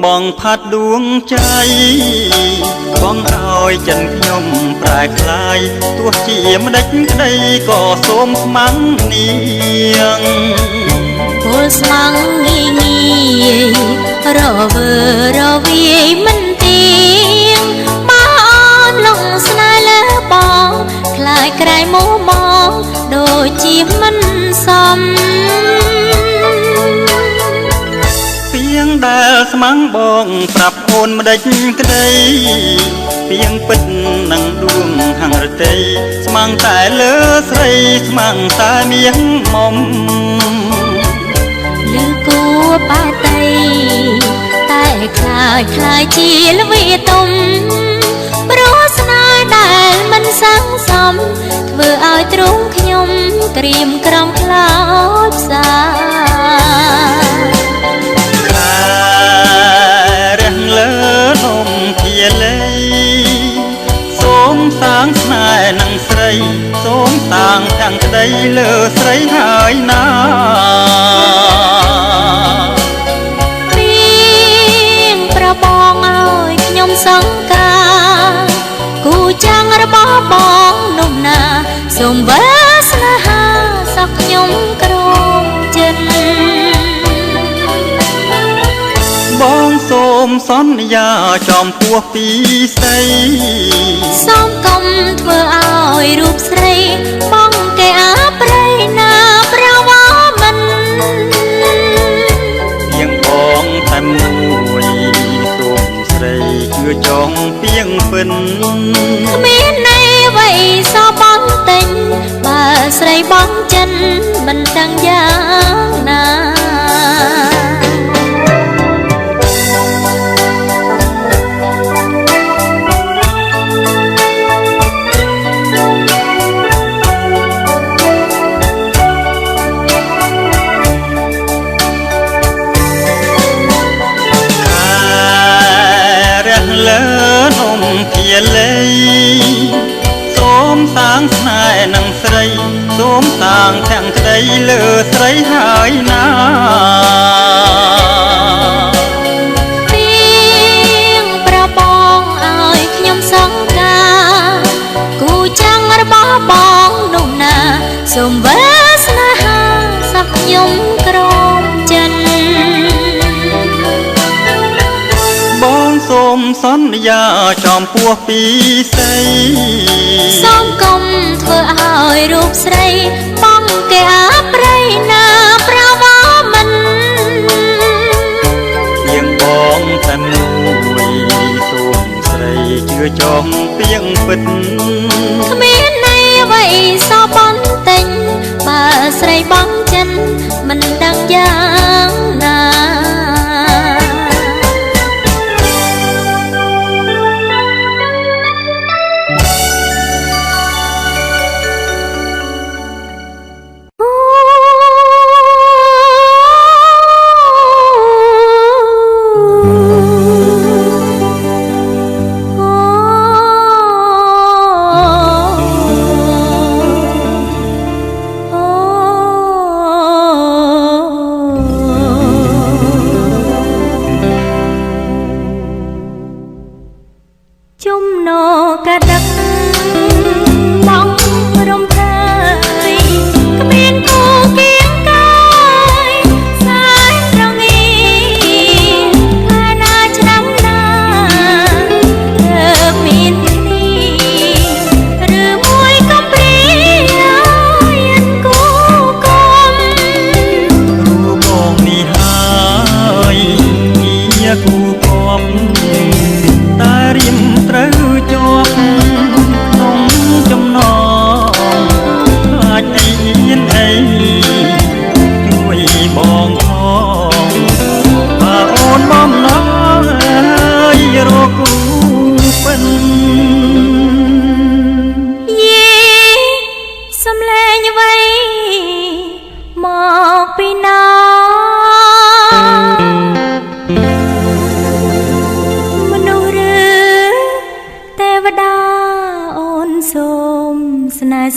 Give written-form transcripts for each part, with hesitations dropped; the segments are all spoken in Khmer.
បងផាត់ដួងใจបងឲ្យចិនខ្ញុំប្រែคลายទោះជាម្ដេចក្ដីក៏សូមស្មាំងនាងពលស្មាំងងាយងាយរវើរវាយមិនទៀងមកអូនលងស្នេហ៍លើបងខ្លាយក្រែងមុំមកដូចជាមិនសមពីងដែលស្មាំងបងប្រាប់អូនម្ដេចក្ដីពីងពិតនឹងដួងហាំងរតីស្មាំងតែលើស្រីស្មាំងតែមៀងមុំលឺគួបាតីតែខ្លាយជាល្វីទុំព្រោះស្នេហ៍ដែលមិនស័ក្តិសមធ្វើឲ្យទ្រង់ខ្ញុំក្រៀមក្រំខ្លោចផ្សារះលើនំជាលេសូមសាងស្នេហ៍នឹងស្រីសូមសាងទាំងក្ដីលើស្រីហើយណាពីងប្របងឲ្យខ្ញុំសង្ការគូចាំងរបស់បងនោះណាសូមវាសនាសក់ខ្ញុំក្រងចិត្តបងសូមសន្យាចំពោះពីស្រីសូមកុំធ្វើឲ្យរូបស្រីបងគេអាប្រៃណាប្រវោមិនពីងបងតែមួយសូមស្រីជឿចង់ពីងពិនគ្មានន័យអ្វីសោះបងទិញបើស្រីបងចិនមិនដឹងយ៉ាងណាលើនំភាលេសូមសាងស្នេហ៍នឹងស្រីសូមសាងទាំងក្ដីលើស្រីហើយណាពីងប្របងឲ្យខ្ញុំសង្ការគូចាំងរបស់បងនោះណាសូមវាសនាសក់ខ្ញុំក្រងចិត្តបងសូមសន្យាចំពោះពីស្រីសូមកុំធ្វើឲ្យរូបស្រីបងគេអាប្រៃណាប្រវោមិនពីងបងតែមួយសូមស្រីជឿចង់ពីងពិតគ្មានន័យអ្វីសោះបងទិញបើស្រីបងចិនមិនដឹងយ៉ាងណា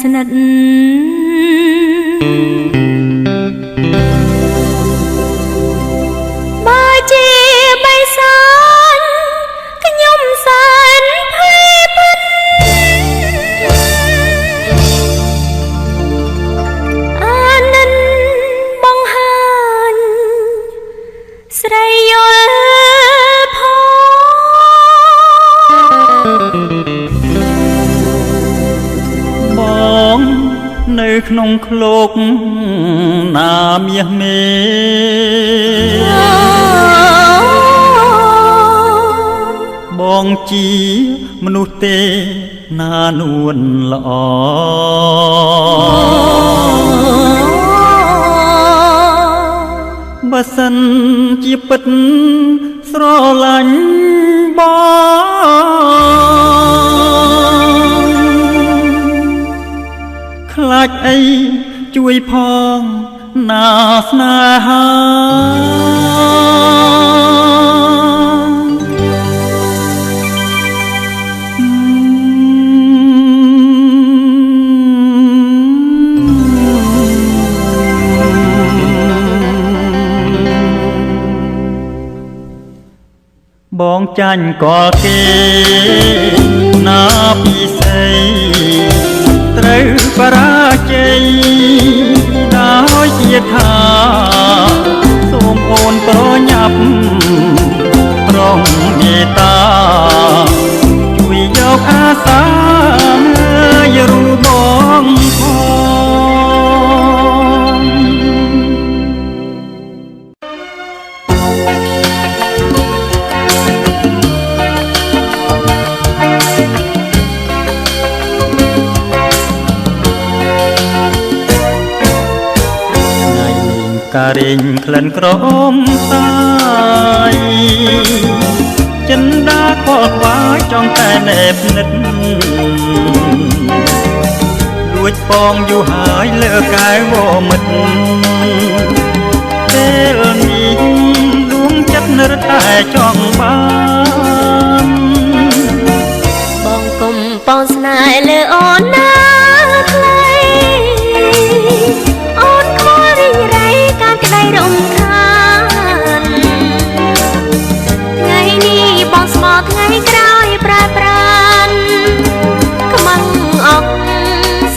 ស្និទ្ធបើជាបិសា ក្នុងឃ្លោកណាមាសមេបងជាមនុស្សទេណានួនល្អបើសិនជាពិតស្រឡាញ់បងខ្លាចអីជួយផងណាស្នេហាបងចាញ់ក៏គេណាពិសីត្រូវបរាជ័យដោយជាថាសូមអូនប្រញាប់ប្រងមេត្តាជួយយកអាសាយរូបបងការេងក្លិនក្រអូមសាយចិនដាខលខ្វាយចង់តែណែបនិតលួចពងយូរហើយលើកែវមិត្តពេលនេះដួងចិត្តរត់តែចង់បានបងគុំបងស្នេហ៍លើអូនណាខ្លីអូនខ្វល់រីរៃការក្តីរំខានថ្ងៃនេះបងស្មោះថ្ងៃក្រោយប្រែប្រានខ្មាំងអក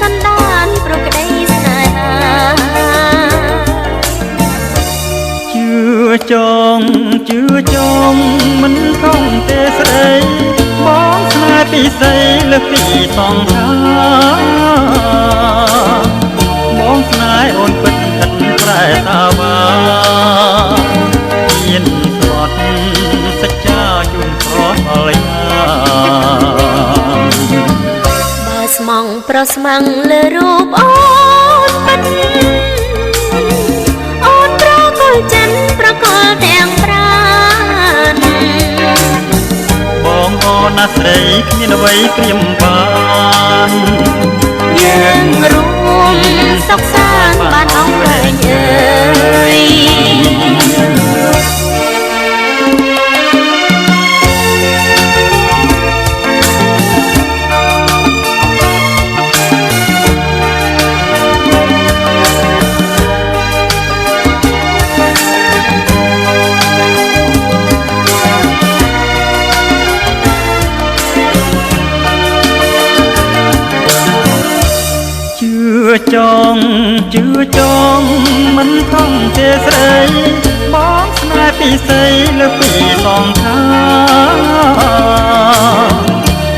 សន្តានប្រក្តីស្នេហាជឿចងមិនខំទេស្រីបងស្នេហ៍ពិសីលើកពីសងខាបងស្នេហ៍អូនពិតឥតប្រែតាវាមានស្វត់សច្ចាជូនខអលយាបើស្មងប្រស្មាំងលើរូបអូនពិតអូនប្រកល់ចិនប្រកល់ទាំងប្រាណបងអូនណាស្រីគ្មានអ្វីព្រាមបានយើងរួមសុខសាន្តបានអស់វែងអើយជឿចងមិនខំទេស្រីបងស្នេហ៍ពិសីលើពីសងខា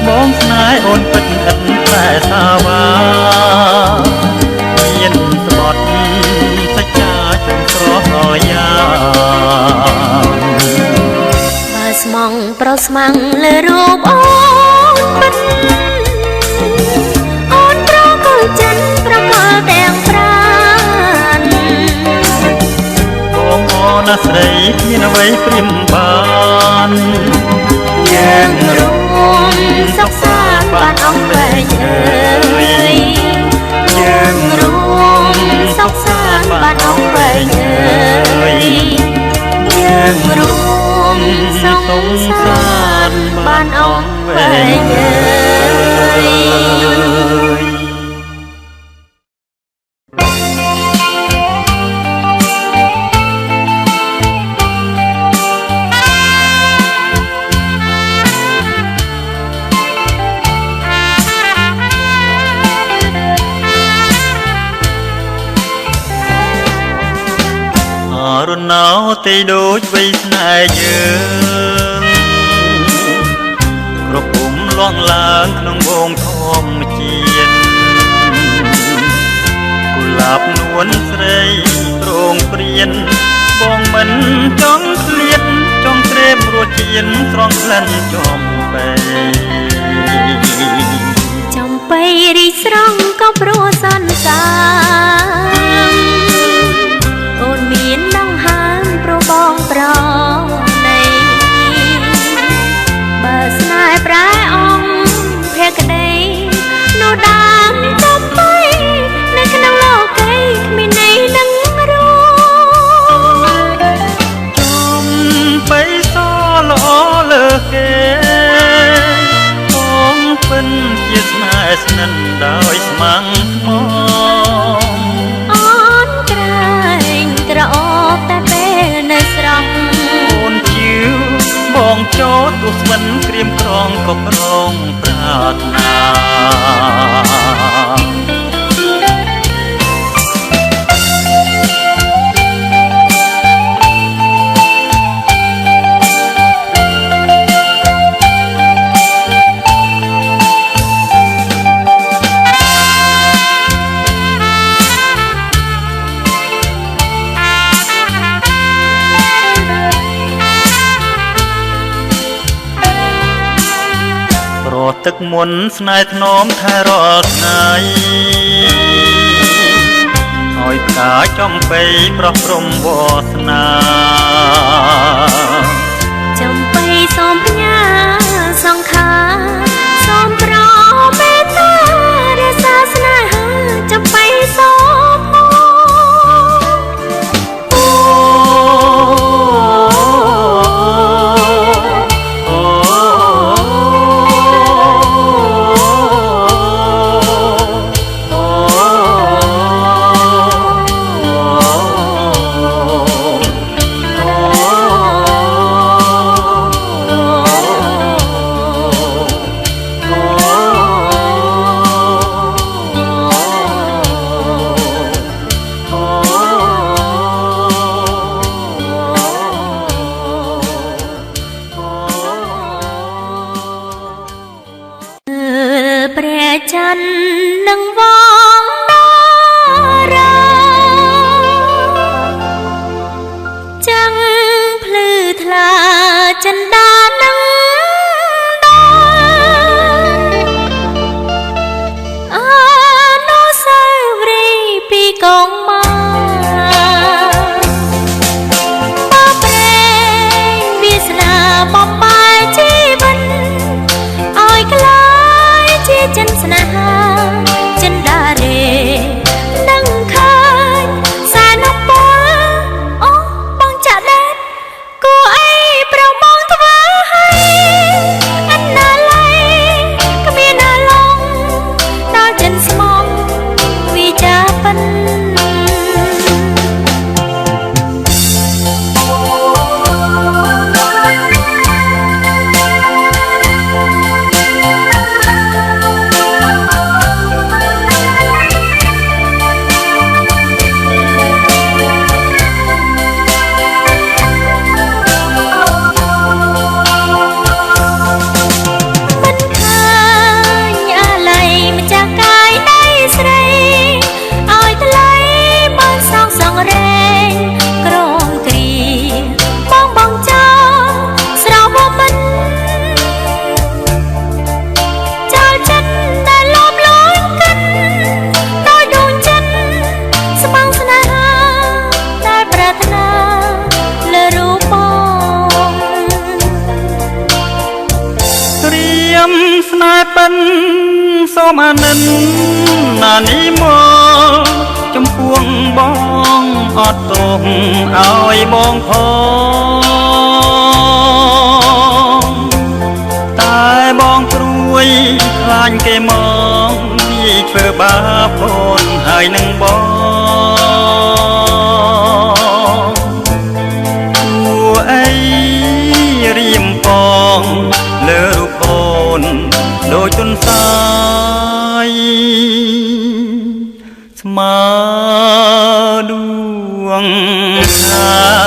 បងស្នេហ៍អូនពិតឥតប្រែសាវាមានស្បត់សច្ចាជុំស្រស់អលយាបើស្មងប្រស្មាំងលើរូបអូនពិតអូនប្រកល់ចិនប្រកល់ទាំងប្រាណបងអូនណាស្រីគ្មានអ្វីព្រាមបានយើងរួមសុខសាន្តបានអស់វែងអើយយើងរួមសុខសាន្តបានអស់វែងអើយយើងរួមសុខសាន្តបានអស់វែងអើយរណោទេដូចវ័យស្នេហ៍យើងក្រពុំលាស់ឡើងក្នុងវងធម្មជាតិ រីប្រងព្រៀនបងមិនចង់ឃ្លាតចង់ត្រេមរសជាតិស្រង់ក្លិនចំបែចំបីរីស្រង់ក៏ព្រោះសន្សាអូនមានដងហើមប្របងប្រណីបើស្នេហ៍ប្រែអង្គភក្តីនោះដើមចំបីនៅក្នុងលោកីគ្មានន័យនឹងចំបីសល្អលើគេបងពិនជាស្នេហ៍ស្និទ្ធដោយស្មាំងមកអូនក្រែងក្រអូបតែពេលនៅស្រស់អូនជឿបងចូលទោះស្វិនក្រៀមក្រងក៏ប្រងប្រាថ្នាទឹកមុនស្នេហ៍ថ្នមថែរាល់ថ្ងៃឲ្យផ្កាចំបីប្រោះព្រំវាសនាចំបីសូមផ្ញើសង្ខាសូមប្រមេត្តារក្សាស្នេហាចំបីសូមសូមអានិនណានីមកចំពោះបងអត់ទោសឲ្យបងផងតែបងព្រួយខ្លាញ់គេមកពីធ្វើបាបអូនហើយនឹងបងគួរអីរៀមផងលើរូបអូនដូចទុនសាយស្មើដួងខា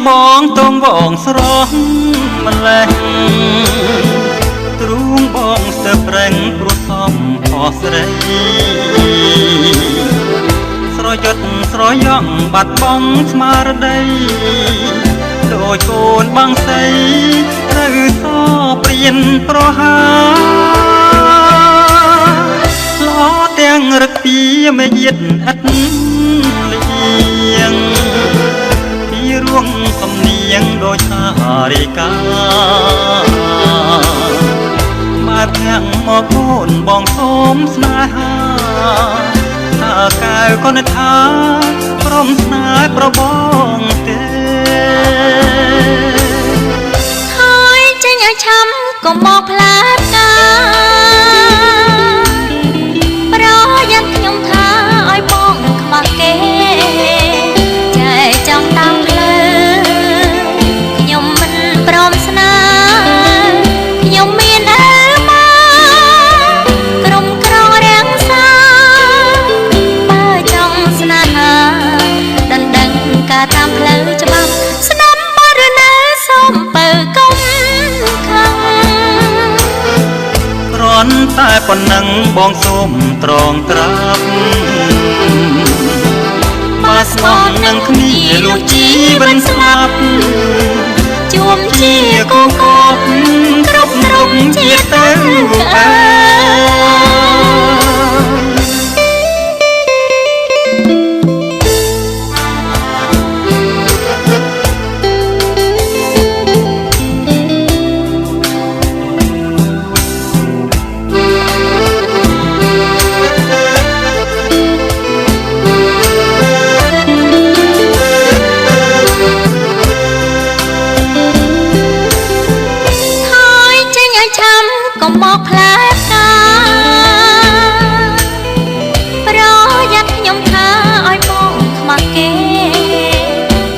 បងតងបងស្រស់ម្លេះទ្រូងបងស្ទើរប្រេងព្រោះសំផោះស្រីស្រយុតស្រយងបាត់បង់ស្មារតីដូចកូនបងស្រីត្រូវសព្រៀនប្រហាឡោទាំងរឹកពីមេយាទឥតលៀងពីរួងសំនៀងដូចថារិកាមកខាងមកកូនបងសូមស្នេហាថាកៅកូនថាព្រមស្នេហ៍ប្របងទេហើយចេញឲ្យឆាំក៏មកផ្លែផ្កាប្រយ័ត្នខ្ញុំថាឲ្យបងខ្វះគេចែចង់តាមផ្លូវខ្ញុំមិនព្រមស្នេហ៍ខ្ញុំមានអើមកក្រុមក្រងរាំងសាបើចង់ស្នេហាដណ្ដឹងការតាមផ្លូវច្បាប់ស្ដាប់បរណាសូមបើកុំខាំគ្រាន់តែប៉ុណ្ណឹងបងសូមត្រងត្រាប់មកស្មោះនឹងគ្នាលុះជីវិតស្លាប់ជួមជាគូកបគ្រប់ជាទៅអើក៏មកផ្លែផ្កាប្រយ័ត្នខ្ញុំថាឲ្យបងខ្មាស់គេ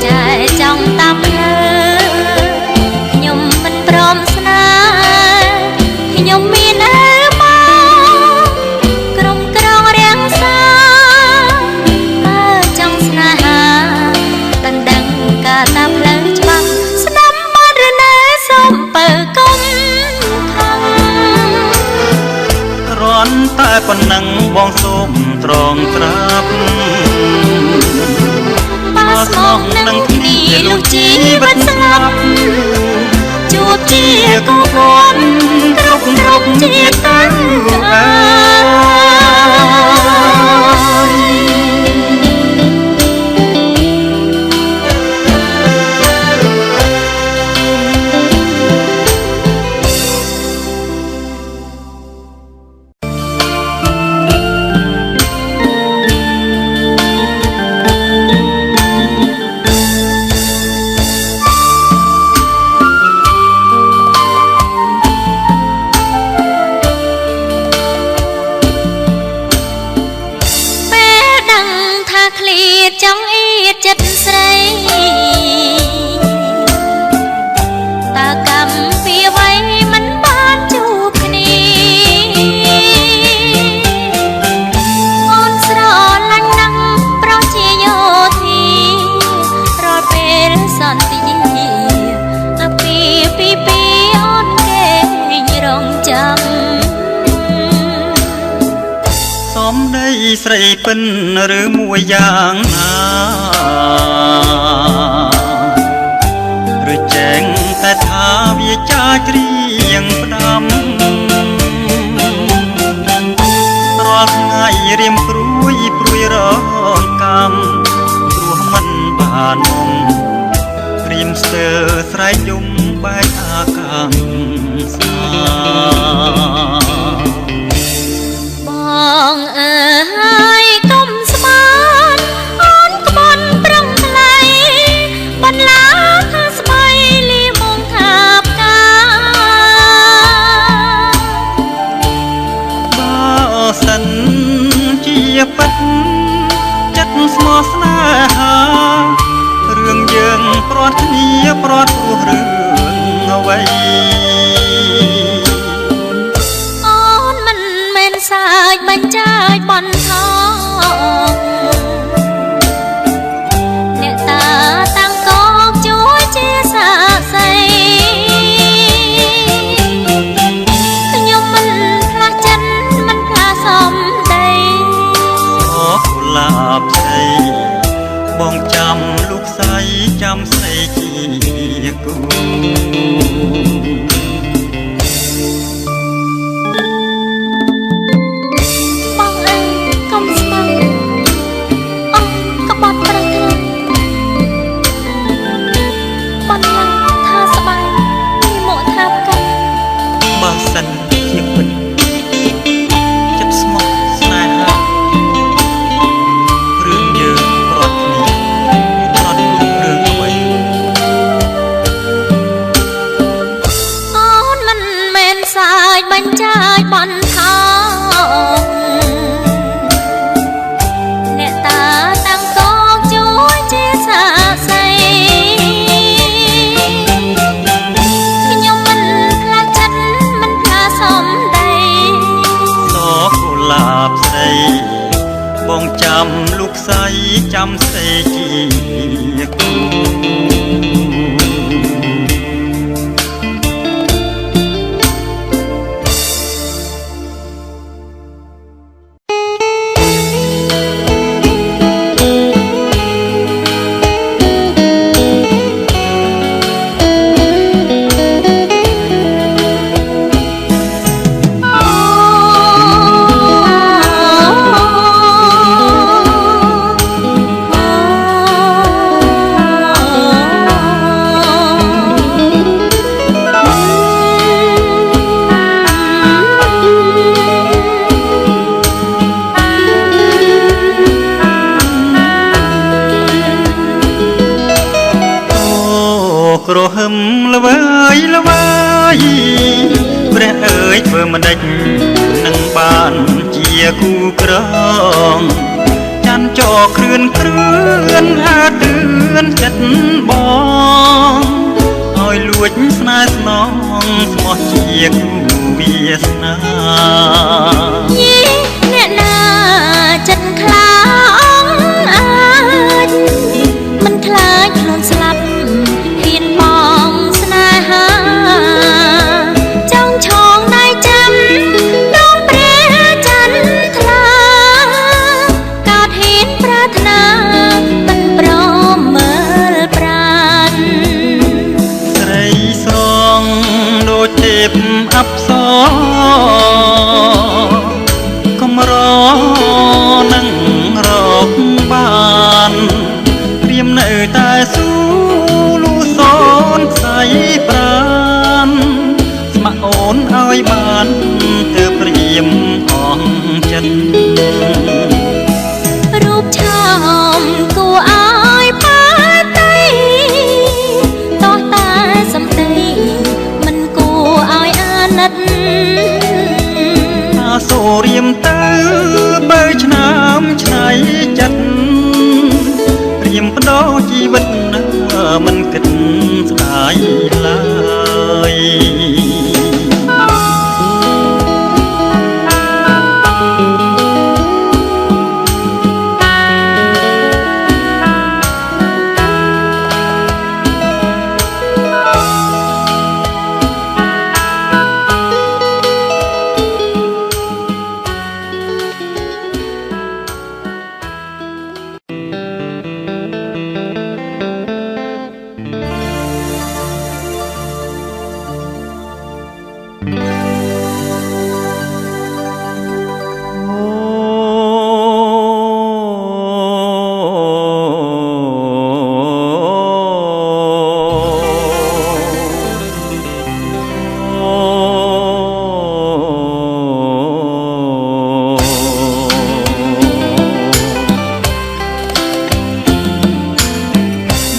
ចែចង់តាមផ្លូវខ្ញុំមិនព្រមស្នេហ៍ខ្ញុំមានអើមកក្រុមក្រងរាំងសាបើចង់ស្នេហាដណ្ដឹងការតាមផ្លូវច្បាស់ស្ដាប់បរណាសូមបើកុំតែប៉ុណ្ណឹងបងសូមត្រងត្រាប់មកស្មោះនឹងគ្នាលុះជីវិតស្លាប់ជួបជាគូគន់គ្រប់ជាទៅអើចង់អៀតចិត្តស្រីតើកម្មពីអ្វីមិនបានជួបគ្នាអូនស្រឡាញ់ណាស់ប្រោះជាយោធារាល់ពេលសន្តិអាពីអូនគេរងចាំសំដីស្រីពិនឬមួយយ៉ាងណាឬចែងតែថាវាចាជ្រៀងផ្ដាំរាល់ថ្ងៃរៀមព្រួយរងកម្មព្រោះមិនបានមុំរៀមស្ទើរស្រែកយំបែកអាកាំងស្មាបងអើយកុំស្មានអូនក្បន់ប្រឹងថ្លៃបន្លាថាស្បៃលីមុំថាផ្កាបើសិនជាពិតចិត្តស្មោះស្នេហារឿងយើងព្រាត់គ្នាព្រាត់ព្រោះរឿងអ្វី គូបងអើយកុំស្មោះអស់ក្បត់ប្រក្រតីបងឡើងថាស្បែកពីមកថាផ្កាបើសិនជាពិតចិត្តស្មោះស្នេហារឿងយើងប្រត់គ្នាប្រត់គុំរឿងអ្វីអូនមិនមែនសាយបញ្ចាយបន្ថោអ្នកតាតាំងកងជួយជាសាស័យខ្ញុំមិនផ្លាស់ចិត្តមិនផ្លាស់សំដីសកុលាបស្រីបងចាំលោកស្រីចាំស្រីជាគូក្រហឹមល្វើយល្វើយព្រះអើយធ្វើមិនដេចនឹងបានជាគូក្រងចាន់ចោគ្រឿនគ្រឿនអាទឿនចិត្តបងឲ្យលួចស្នេហ៍ស្នងស្មោះជាគូវាសនាយីអ្នកណាចិត្តខ្លាអងអាចមិនខ្លាចខ្លួនស្លាប់បងស្នេហាចង់ឆងដៃចាំដងព្រះចន្ទថ្លាកើតហ៊ានប្រាថ្នាមិនព្រមមើលប្រាណស្រីស្រងដូចទេពអប្សរកំរនឹងរកបានព្រាមនៅតែស៊ូខ្សែប្រានស្ម័គ្រអូនឲ្យបានទើបព្រាមអងចិត្តរូបឆោមគួរឲ្យបាតីតោះតែសំដីមិនគួរឲ្យអាណិតអាសូររៀមទៅបើឆ្នាំឆ្នៃចិត្តព្រាមបដោជីវិតមិនគិតស្ដាយឡើយ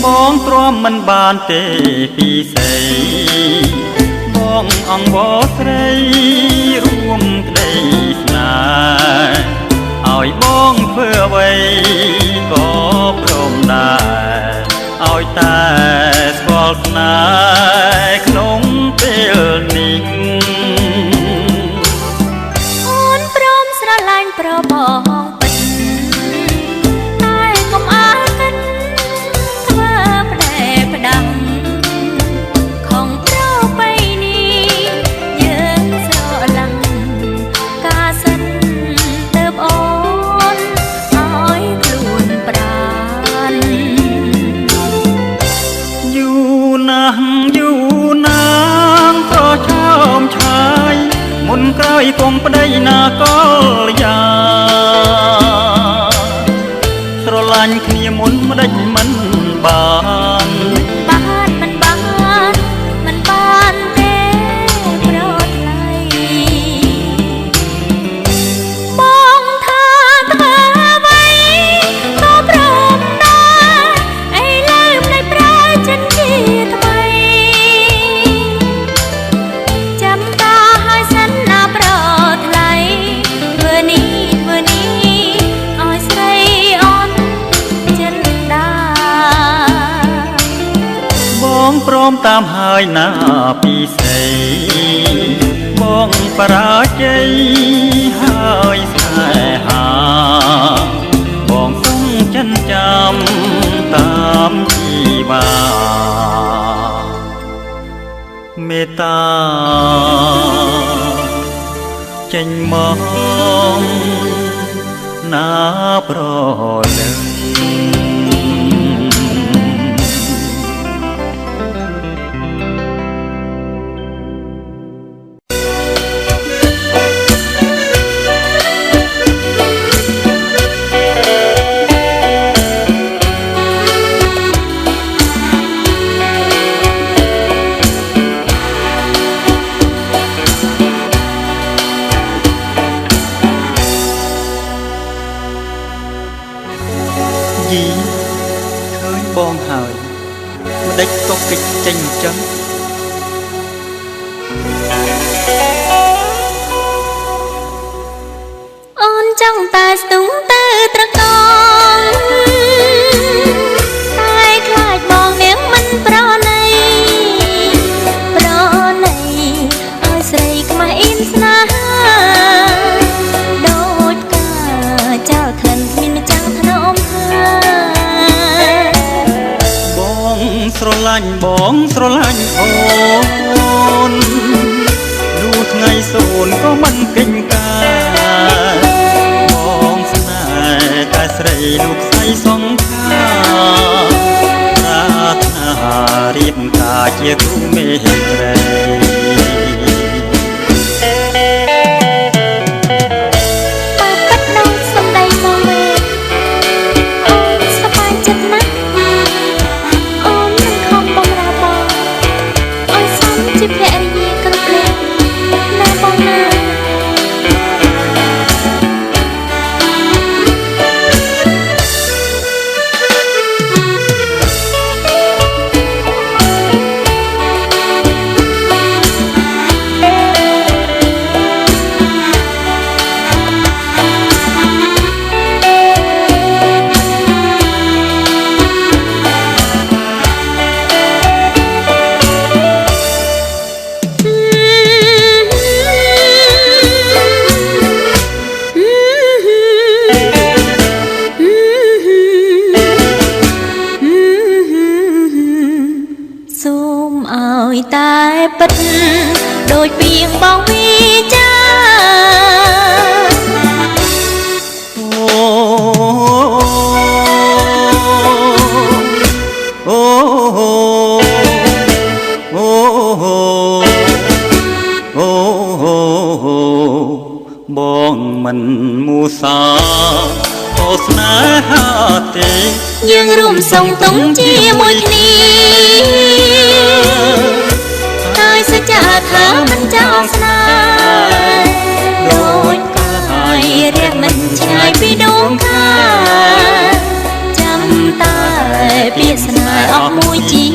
បងទ្រាំមិនបានទេពីស្រីបងអង្វរស្រីរួមក្តីស្នេហ៍ឲ្យបងធ្វើអ្វីក៏ព្រមដែរឲ្យតែស្គាល់ស្នេហ៍ក្នុងពេលនេះអូនព្រមស្រឡាញ់ប្របងពិតតែកុំអាគិតធ្វើផ្ដែផ្ដាំខំប្របីនេះយើងស្រឡាញ់ការសិនទៅអូនឲ្យខ្លួនប្រានយូរណាស់ ណាកលយាស្រឡាញ់គ្នាមុនម្ដេចមិនបានមិនបានទេប្រថ្លៃបងថាធ្វើអ្វីក៏ព្រមដែរឥឡូវមិនប្រើចិនជាថ្មីចាំតាឲ្យសិនណាប្រថ្លៃធ្វើនេះឲ្យស្រីអូនចិនដាបងព្រមតាមហើយណាពីស្អីបងបរាជ័យហើយស្នេហាបងសុំចិនចាំតាមជីវាមេត្តាចេញមកណាប្រលឹងយីឃើញបងហើយម្ដេចក៏គេចចេញចឹងអូនចង់តែស្ទុំទៅត្រកងតែខ្លាចបងនាងមិនប្រណីឲ្យស្រីខ្មាស់អ៊ីនស្នេហាដូចកាចោលក្លិនគ្មានម្ចាំងថ្នមបងស្រឡាញ់អូនលុះថ្ងៃសូនក៏មិនកិញការបងស្នេហ៍តែស្រីលោកស្រីសងខាប្រាថ្នារៀបការជាគ្រូមេត្រីតែពិតដូចពីងបងវិចាបងមិនមូសាអូស្នេហាទេយើងរួមសុំទុំជាមួយគ្នាហើយសច្ចាថាមិនចោលស្នេហ៍ដូចកាយរះមិនឆ្ងាយពីដួងខាចាំតែពាក្យស្នេហ៍អស់មួយជី